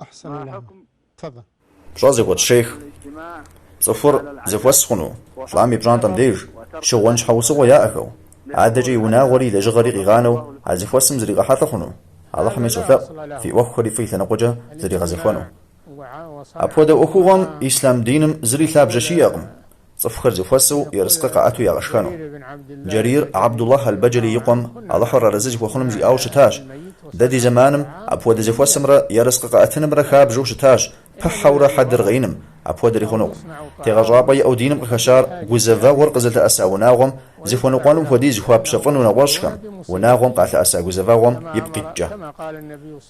أحسن الله. تفضل. شازي قد الشيخ صفر زفوسخنو شلامي برانتم ديج شغونش حوسو ياأكو عادجي وناغوري لجغري غيغانو عزفوسم زريغا حاتخنو على حمي سفق في وخري في ثنقجة زريغا زفوانو أبودا أخوهم إسلام دينم زري ثاب جشياغم صفخر زفوسو يرسق قاعتو يغشخانو جرير عبد الله البجلي يقوم على حر رزج وخنم جي أو شتاش ددي زمانم أبودا زفوسمرا يرسق قاعتنمرا خاب جو شتاش بحورا حدر غينم أبودا ريخونو تيغجابي أو دينم قخشار غوزفا ورقزل تأسا وناغم زفوانو قانو ودي زفواب شفنو نغوشكم وناغم قاتل أسا غوزفاغم يبقي جه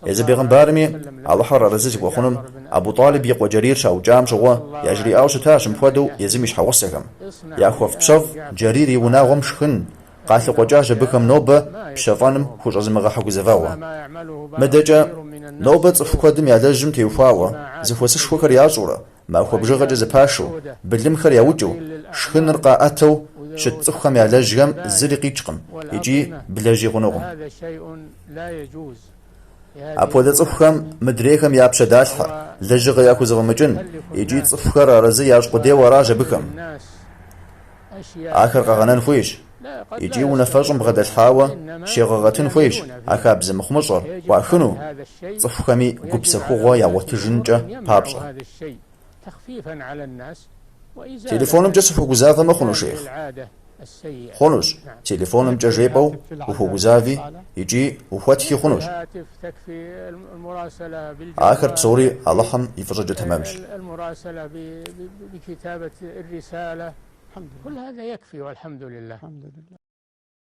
إذا بيغنبارمي على حر رزج وخنم أبو طالب يقوى جرير شاو جام شغوه يجري أو شتاش مفودو يزميش حوسكم ياخوف بشف جريري وناغم شخن قاتل قجاج بكم نوبة بشفانم خوش أزمغا حقو زفاوة مدجا نوبة فكودم يالجم تيوفاوة زفوسش فكر ياجورة ما هو بجغج زباشو بدلم خر ياوجو شخن رقاءتو شتخم يالجم زرقي جقم يجي بلاجي غنوغم أبودا صفخم مدريكم يابش دالحة لجغ ياكو زغمجن يجي صفخر رزي ياج قدي وراجة بكم آخر قغنان فويش يجي ونفرجم بغدا الحاوة شيغغتن فويش أكاب زمخمجر وأخنو صفخمي قبسة خوغا يا وتجنجة بابشة تليفونم جسف وقزافة مخونو شيخ خونوش تليفونم جريبو وهو قزافي يجي وفتحي خونوش آخر بصوري اللهم يفرج تمامش المراسلة بكتابة الرسالة كل هذا يكفي والحمد لله.